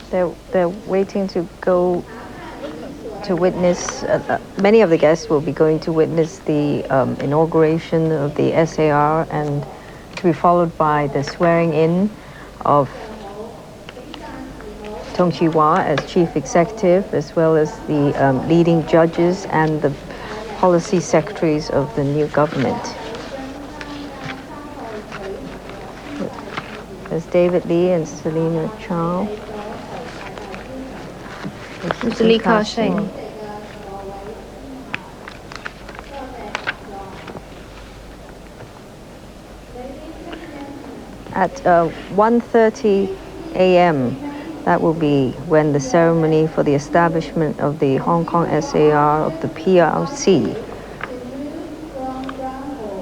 They're waiting to go to witness. Many of the guests will be going to witness the inauguration of the SAR, and to be followed by the swearing in of Tong Chi-hwa as chief executive, as well as the leading judges and the policy secretaries of the new government. There's David Lee and Selena Chow. Mr. Lee Ka-shing. At 1:30 a.m., that will be when the ceremony for the establishment of the Hong Kong SAR of the PRC.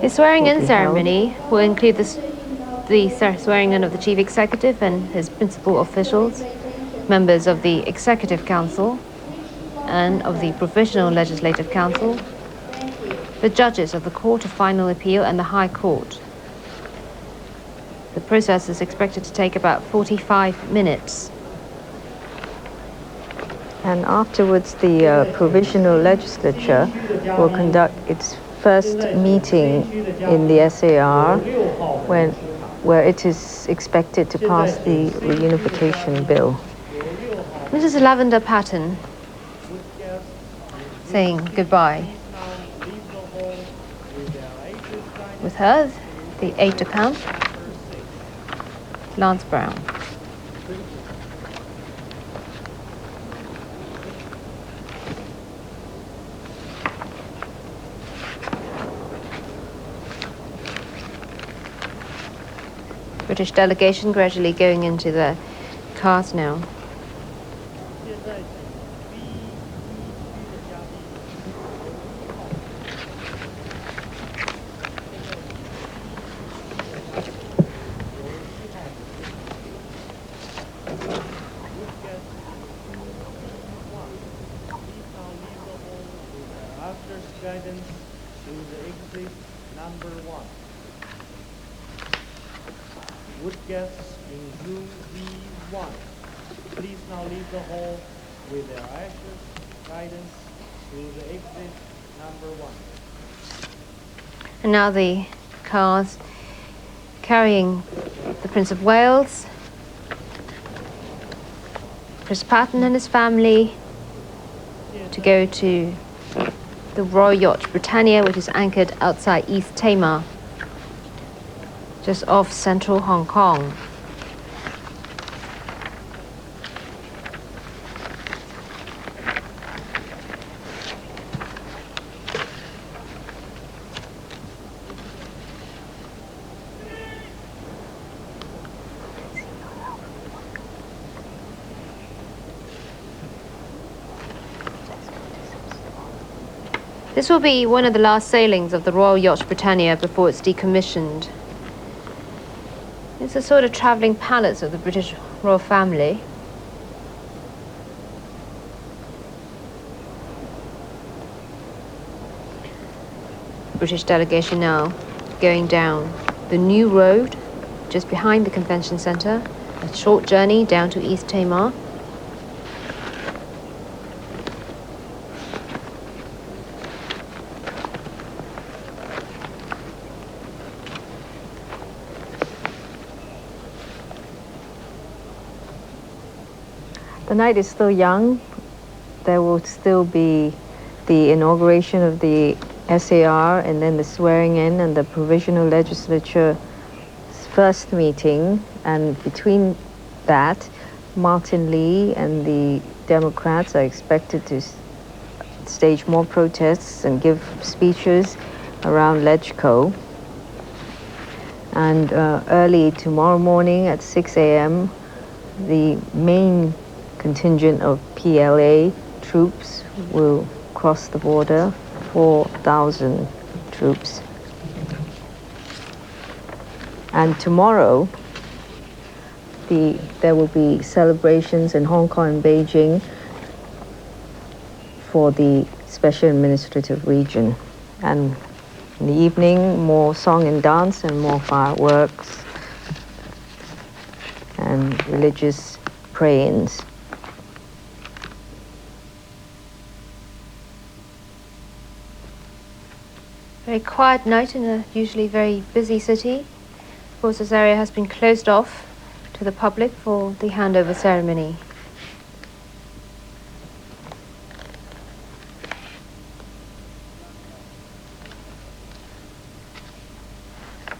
The swearing-in ceremony will include the swearing-in of the Chief Executive and his principal officials, members of the Executive Council and of the Provisional Legislative Council, the judges of the Court of Final Appeal and the High Court. The process is expected to take about 45 minutes. And afterwards, the Provisional Legislature will conduct its first meeting in the SAR, where it is expected to pass the reunification bill. Mrs. Lavender Patten saying goodbye. With her, the aide-de-camp, Lance Brown. British delegation gradually going into the cars now. Guidance to the exit number 1. Would guests in room B1 please now leave the hall with their ashes? Guidance to the exit number 1. And now the cars carrying the Prince of Wales, Chris Patten and his family, to go to the Royal Yacht Britania, which is anchored outside East Tamar, just off central Hong Kong. This will be one of the last sailings of the Royal Yacht Britannia before it's decommissioned. It's a sort of travelling palace of the British royal family. British delegation now going down the new road just behind the convention centre, a short journey down to East Tamar. The night is still young. There will still be the inauguration of the SAR and then the swearing in and the Provisional Legislature's first meeting. And between that, Martin Lee and the Democrats are expected to stage more protests and give speeches around Legco. And early tomorrow morning at 6 a.m., the main contingent of PLA troops will cross the border, 4,000 troops. And tomorrow, there will be celebrations in Hong Kong and Beijing for the Special Administrative Region. And in the evening, more song and dance and more fireworks and religious prayings. Very quiet night in a usually very busy city. Of course, this area has been closed off to the public for the handover ceremony.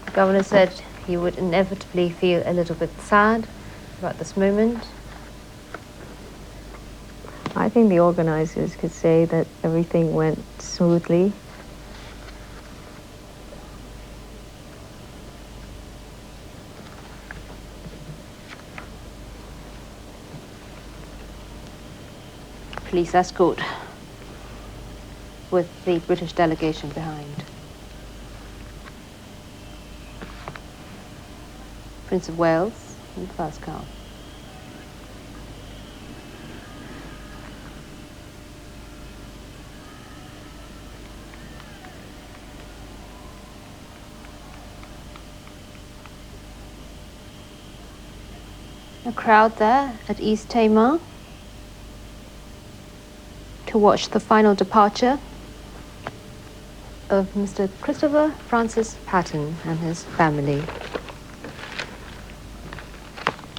The governor said he would inevitably feel a little bit sad about this moment. I think the organizers could say that everything went smoothly. Police escort with the British delegation behind. Prince of Wales in the first car. A crowd there at East Tamar to watch the final departure of Mr. Christopher Francis Patten and his family.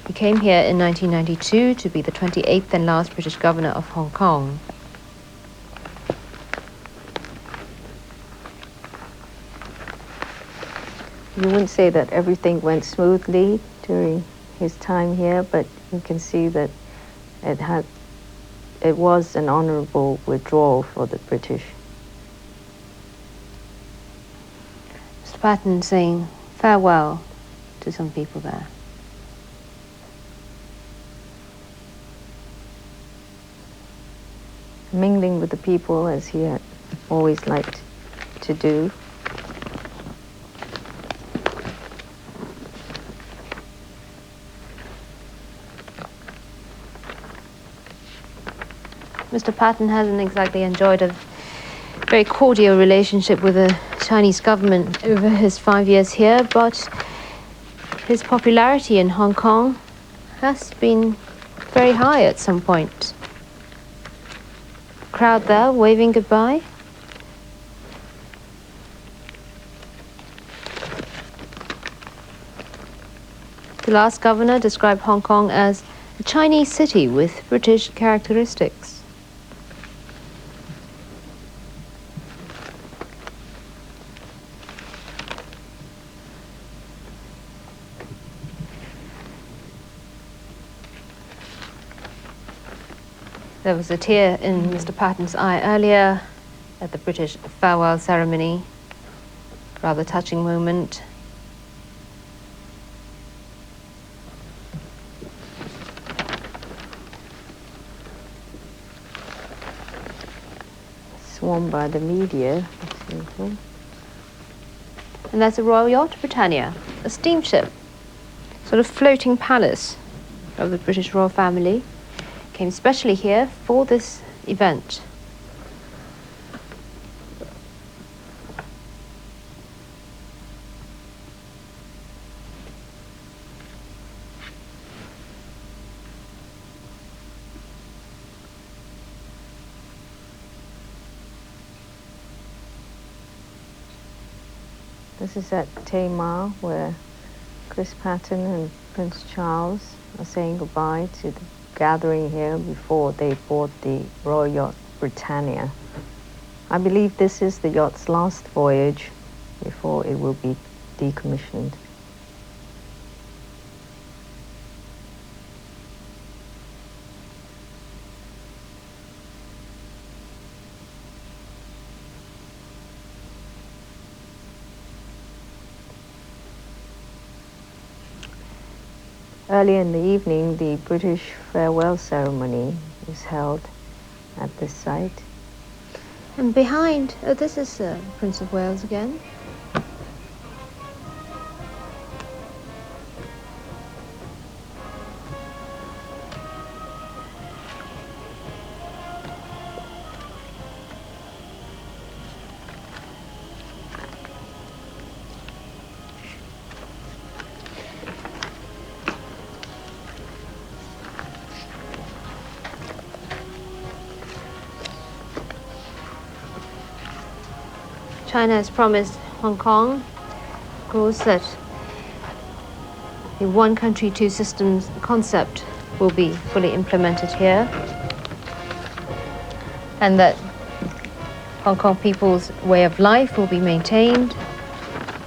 He came here in 1992 to be the 28th and last British governor of Hong Kong. You wouldn't say that everything went smoothly during his time here, but you can see that it was an honorable withdrawal for the British. Mr. Patten saying farewell to some people there. Mingling with the people as he had always liked to do. Mr. Patten hasn't exactly enjoyed a very cordial relationship with the Chinese government over his 5 years here, but his popularity in Hong Kong has been very high at some point. Crowd there waving goodbye. The last governor described Hong Kong as a Chinese city with British characteristics. There was a tear in Mr. Patten's eye earlier at the British farewell ceremony. Rather touching moment. Swarmed by the media. And that's the Royal Yacht Britania, a steamship, sort of floating palace of the British royal family. Came specially here for this event. This is at Tamar, where Chris Patten and Prince Charles are saying goodbye to the gathering here before they board the Royal Yacht Britania. I believe this is the yacht's last voyage before it will be decommissioned. Earlier in the evening, the British farewell ceremony was held at this site. And behind, oh, this is Prince of Wales again. China has promised Hong Kong, of course, that the one country, two systems concept will be fully implemented here, and that Hong Kong people's way of life will be maintained.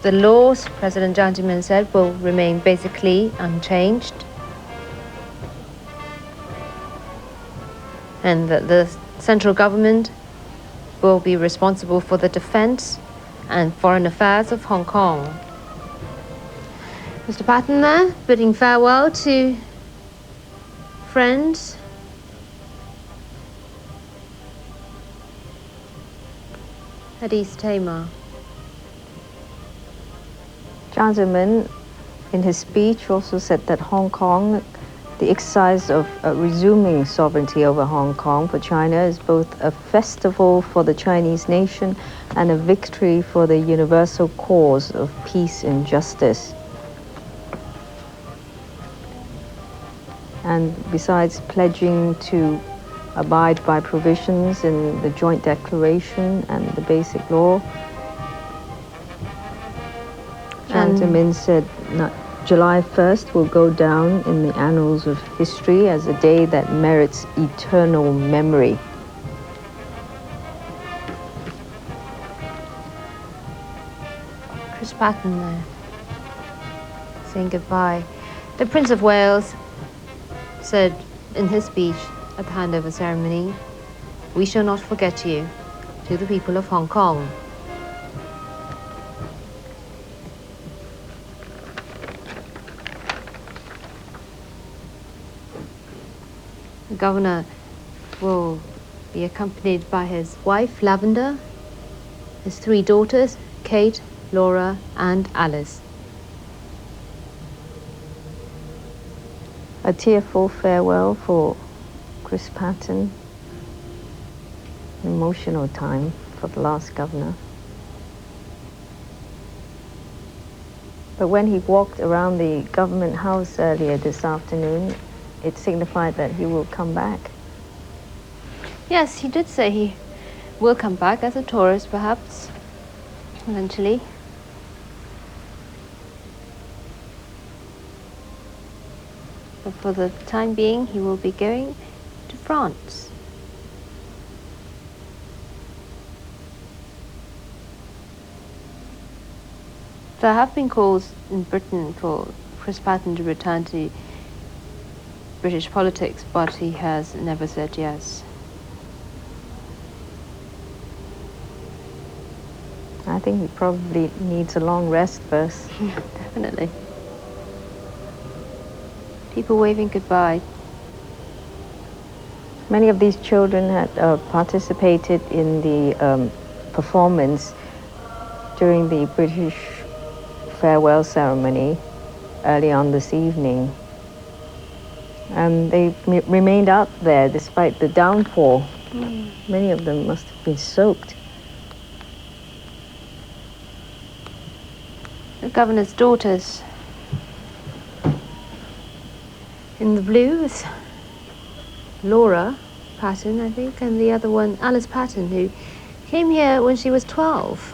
The laws, President Jiang Zemin said, will remain basically unchanged, and that the central government will be responsible for the defense and foreign affairs of Hong Kong. Mr. Patten there, bidding farewell to friends. At East Timor. Jiang Zemin, in his speech, also said that Hong Kong, the exercise of resuming sovereignty over Hong Kong for China is both a festival for the Chinese nation and a victory for the universal cause of peace and justice. And besides pledging to abide by provisions in the Joint Declaration and the Basic Law, Jiang Zemin said July 1st will go down in the annals of history as a day that merits eternal memory. Chris Patten there, saying goodbye. The Prince of Wales said in his speech at the handover ceremony, "We shall not forget you," to the people of Hong Kong. The governor will be accompanied by his wife, Lavender, his three daughters, Kate, Laura, and Alice. A tearful farewell for Chris Patten. An emotional time for the last governor. But when he walked around the government house earlier this afternoon, it signified that he will come back. Yes, he did say he will come back as a tourist, perhaps, eventually. But for the time being, he will be going to France. There have been calls in Britain for Chris Patten to return to British politics, but he has never said yes. I think he probably needs a long rest first. Definitely. People waving goodbye. Many of these children had participated in the performance during the British farewell ceremony early on this evening. And they remained out there despite the downpour. Many of them must have been soaked. The governor's daughters in the blue is Laura Patten, I think, and the other one, Alice Patten, who came here when she was 12.